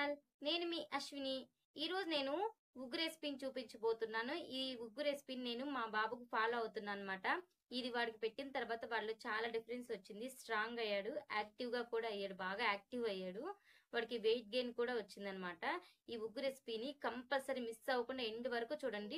Channel. నేను మీ అశ్విని. ఈరోజు నేను ఉగ్గు రెసిపీని చూపించబోతున్నాను. ఈ ఉగ్గు రెసిపీని నేను మా బాబుకు ఫాలో అవుతున్నాను అనమాట. ఇది వాడికి పెట్టిన తర్వాత వాడిలో చాలా డిఫరెన్స్ వచ్చింది. స్ట్రాంగ్ అయ్యాడు, యాక్టివ్గా కూడా అయ్యాడు, బాగా యాక్టివ్ అయ్యాడు. వాడికి వెయిట్ గెయిన్ కూడా వచ్చిందనమాట. ఈ ఉగ్గు రెసిపీని కంపల్సరీ మిస్ అవ్వకుండా ఎండ్ వరకు చూడండి.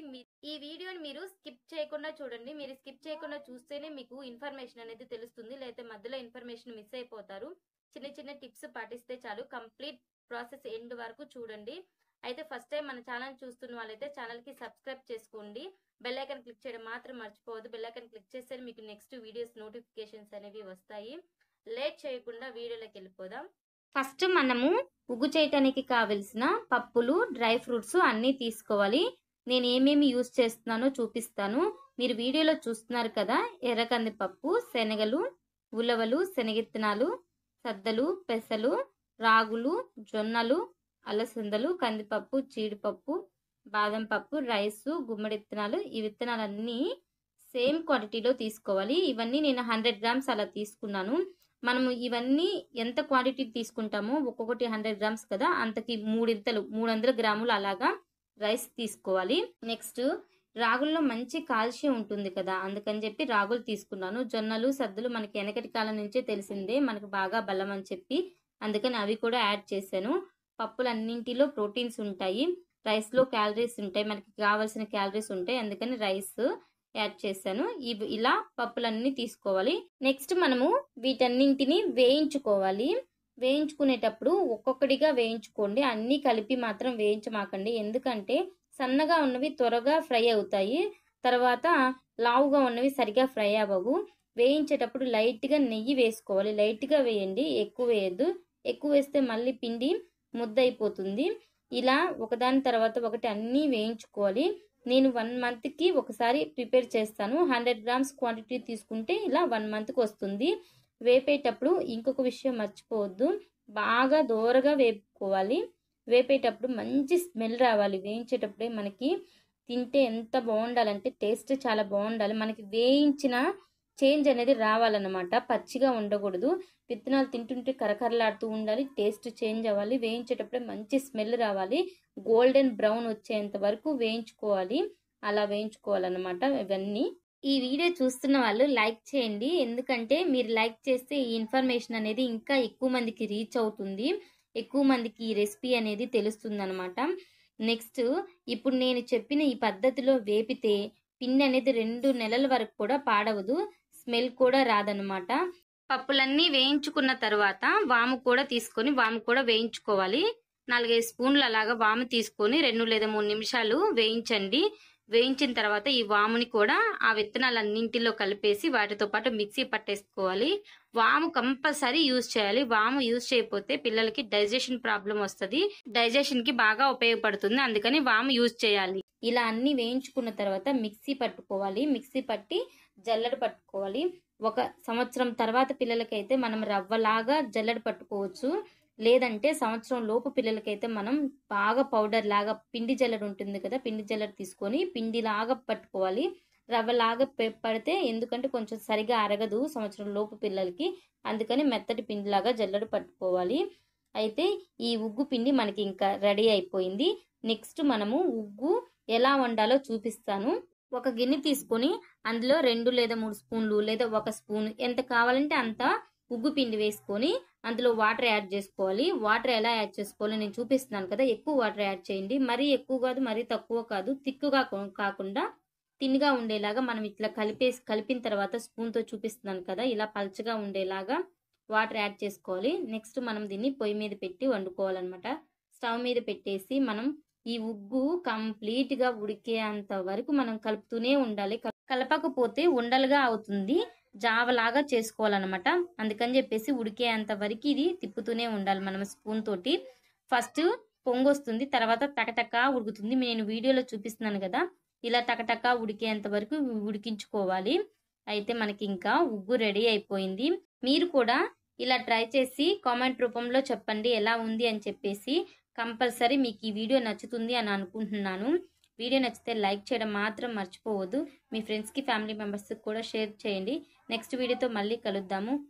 ఈ వీడియోని మీరు స్కిప్ చేయకుండా చూడండి. మీరు స్కిప్ చేయకుండా చూస్తేనే మీకు ఇన్ఫర్మేషన్ అనేది తెలుస్తుంది, లేకపోతే మధ్యలో ఇన్ఫర్మేషన్ మిస్ అయిపోతారు. చిన్న చిన్న టిప్స్ పాటిస్తే చాలు. కంప్లీట్ ప్రాసెస్ ఎండ్ వరకు చూడండి. అయితే ఫస్ట్ టైం మన ఛానల్ చూస్తున్న వాళ్ళైతే ఛానల్కి సబ్స్క్రైబ్ చేసుకోండి. బెల్ ఐకాన్ క్లిక్ చేయడం మాత్రం మర్చిపోవద్దు. బెల్ ఐకాన్ క్లిక్ చేస్తే మీకు నెక్స్ట్ వీడియోస్ నోటిఫికేషన్స్ అనేవి వస్తాయి. లేట్ చేయకుండా వీడియోలోకి వెళ్ళిపోదాం. ఫస్ట్ మనము ఉగ్గు చేయటానికి కావలసిన పప్పులు, డ్రై ఫ్రూట్స్ అన్నీ తీసుకోవాలి. నేను ఏమేమి యూజ్ చేస్తున్నానో చూపిస్తాను. మీరు వీడియోలో చూస్తున్నారు కదా, ఎర్రకందిపప్పు, శనగలు, ఉలవలు, శనగిత్తనాలు, సద్దలు, పెసలు, రాగులు, జొన్నలు, అలసందలు, కందిపప్పు, జీడిపప్పు, బాదం పప్పు, రైసు, గుమ్మడి విత్తనాలు. ఈ విత్తనాలన్నీ సేమ్ క్వాంటిటీలో తీసుకోవాలి. ఇవన్నీ నేను 100 గ్రామ్స్ అలా తీసుకున్నాను. మనము ఇవన్నీ ఎంత క్వాంటిటీ తీసుకుంటామో, ఒక్కొక్కటి 100 గ్రామ్స్ కదా, అంతకి 300 గ్రాములు అలాగా రైస్ తీసుకోవాలి. నెక్స్ట్ రాగుల్లో మంచి కాల్షియం ఉంటుంది కదా, అందుకని చెప్పి రాగులు తీసుకున్నాను. జొన్నలు, సద్దులు మనకి వెనకటి కాలం నుంచే తెలిసిందే, మనకు బాగా బలం అని చెప్పి, అందుకని అవి కూడా యాడ్ చేశాను. పప్పులన్నింటిలో ప్రోటీన్స్ ఉంటాయి, రైస్లో క్యాలరీస్ ఉంటాయి, మనకి కావాల్సిన క్యాలరీస్ ఉంటాయి, అందుకని రైస్ యాడ్ చేశాను. ఇలా పప్పులన్నీ తీసుకోవాలి. నెక్స్ట్ మనము వీటన్నింటిని వేయించుకోవాలి. వేయించుకునేటప్పుడు ఒక్కొక్కటిగా వేయించుకోండి, అన్నీ కలిపి మాత్రం వేయించమాకండి. ఎందుకంటే సన్నగా ఉన్నవి త్వరగా ఫ్రై అవుతాయి, తర్వాత లావుగా ఉన్నవి సరిగా ఫ్రై అవ్వవు. వేయించేటప్పుడు లైట్గా నెయ్యి వేసుకోవాలి. లైట్గా వేయండి, ఎక్కువ వేయద్దు. ఎక్కువ వేస్తే మళ్ళీ పిండి ముద్ద అయిపోతుంది. ఇలా ఒకదాని తర్వాత ఒకటి అన్నీ వేయించుకోవాలి. నేను 1 మంత్కి ఒకసారి ప్రిపేర్ చేస్తాను. 100 గ్రామ్స్ క్వాంటిటీ తీసుకుంటే ఇలా 1 మంత్కి వస్తుంది. వేపేటప్పుడు ఇంకొక విషయం మర్చిపోవద్దు, బాగా దోరగా వేపుకోవాలి. వేపేటప్పుడు మంచి స్మెల్ రావాలి. వేయించేటప్పుడే మనకి తింటే ఎంత బాగుండాలంటే టేస్ట్ చాలా బాగుండాలి. మనకి వేయించిన చేంజ్ అనేది రావాలన్నమాట, పచ్చిగా ఉండకూడదు. విత్తనాలు తింటుంటే కరకరలాడుతూ ఉండాలి, టేస్ట్ చేంజ్ అవ్వాలి. వేయించేటప్పుడే మంచి స్మెల్ రావాలి. గోల్డెన్ బ్రౌన్ వచ్చేంత వరకు వేయించుకోవాలి. అలా వేయించుకోవాలన్నమాట ఇవన్నీ. ఈ వీడియో చూస్తున్న వాళ్ళు లైక్ చేయండి, ఎందుకంటే మీరు లైక్ చేస్తే ఈ ఇన్ఫర్మేషన్ అనేది ఇంకా ఎక్కువ మందికి రీచ్ అవుతుంది, ఎక్కువ మందికి ఈ రెసిపీ అనేది తెలుస్తుంది అనమాట. నెక్స్ట్ ఇప్పుడు నేను చెప్పిన ఈ పద్ధతిలో వేపితే పిండి అనేది 2 నెలల వరకు కూడా పాడవదు, స్మెల్ కూడా రాదనమాట. పప్పులన్నీ వేయించుకున్న తర్వాత వాము కూడా తీసుకొని వాము కూడా వేయించుకోవాలి. 4-5 స్పూన్లు అలాగా వాము తీసుకొని 2 లేదా 3 నిమిషాలు వేయించండి. వేయించిన తర్వాత ఈ వాముని కూడా ఆ విత్తనాలన్నింటిలో కలిపేసి వాటితో పాటు మిక్సీ పట్టేసుకోవాలి. వాము కంపల్సరీ యూజ్ చేయాలి. వాము యూజ్ చేయకపోతే పిల్లలకి డైజెషన్ ప్రాబ్లం వస్తుంది, డైజెషన్ కి బాగా ఉపయోగపడుతుంది, అందుకని వాము యూజ్ చేయాలి. ఇలా అన్ని వేయించుకున్న తర్వాత మిక్సీ పట్టుకోవాలి. మిక్సీ పట్టి జల్లెడ పట్టుకోవాలి. 1 సంవత్సరం తర్వాత పిల్లలకైతే మనం రవ్వలాగా జల్లెడ పట్టుకోవచ్చు, లేదంటే సంవత్సరం లోపు పిల్లలకైతే మనం బాగా పౌడర్ లాగా పిండి జల్లెడ ఉంటుంది కదా, పిండి జల్లెడ తీసుకొని పిండిలాగా పట్టుకోవాలి. రవ్వలాగా పడితే ఎందుకంటే కొంచెం సరిగా అరగదు సంవత్సరం లోపు పిల్లలకి, అందుకని మెత్తటి పిండిలాగా జల్లెడ పట్టుకోవాలి. అయితే ఈ ఉగ్గు పిండి మనకి ఇంకా రెడీ అయిపోయింది. నెక్స్ట్ మనము ఉగ్గు ఎలా వండాలో చూపిస్తాను. 1 గిన్నె తీసుకొని అందులో 2 లేదా 3 స్పూన్లు లేదా 1 స్పూన్ ఎంత కావాలంటే అంత ఉగ్గు పిండి వేసుకొని అందులో వాటర్ యాడ్ చేసుకోవాలి. వాటర్ ఎలా యాడ్ చేసుకోవాలో నేను చూపిస్తున్నాను కదా, ఎక్కువ వాటర్ యాడ్ చేయండి. మరీ ఎక్కువ కాదు, మరీ తక్కువ కాదు, తిక్కుగా కాకుండా తిన్నుగా ఉండేలాగా మనం ఇట్లా కలిపిన తర్వాత స్పూన్తో చూపిస్తున్నాను కదా, ఇలా పల్చగా ఉండేలాగా వాటర్ యాడ్ చేసుకోవాలి. నెక్స్ట్ మనం దీన్ని పొయ్యి మీద పెట్టి వండుకోవాలన్నమాట. స్టవ్ మీద పెట్టేసి మనం ఈ ఉగ్గు కంప్లీట్గా ఉడికేంత వరకు మనం కలుపుతూనే ఉండాలి. కలపకపోతే ఉండలుగా అవుతుంది, జావలాగా చేసుకోవాలన్నమాట. అందుకని చెప్పేసి ఉడికేంత వరకు ఇది తిప్పుతూనే ఉండాలి మనం స్పూన్ తోటి. ఫస్ట్ పొంగొస్తుంది, తర్వాత టకటకా ఉడుకుతుంది. నేను వీడియోలో చూపిస్తున్నాను కదా, ఇలా టకటకా ఉడికేంత వరకు ఉడికించుకోవాలి. అయితే మనకి ఇంకా ఉగ్గు రెడీ అయిపోయింది. మీరు కూడా ఇలా ట్రై చేసి కామెంట్ రూపంలో చెప్పండి ఎలా ఉంది అని చెప్పేసి. కంపల్సరీ మీకు ఈ వీడియో నచ్చుతుంది అని అనుకుంటున్నాను. వీడియో నచ్చితే లైక్ చేయడం మాత్రం మర్చిపోవద్దు. మీ ఫ్రెండ్స్కి, ఫ్యామిలీ మెంబర్స్కి కూడా షేర్ చేయండి. నెక్స్ట్ వీడియోతో మళ్ళీ కలుద్దాము.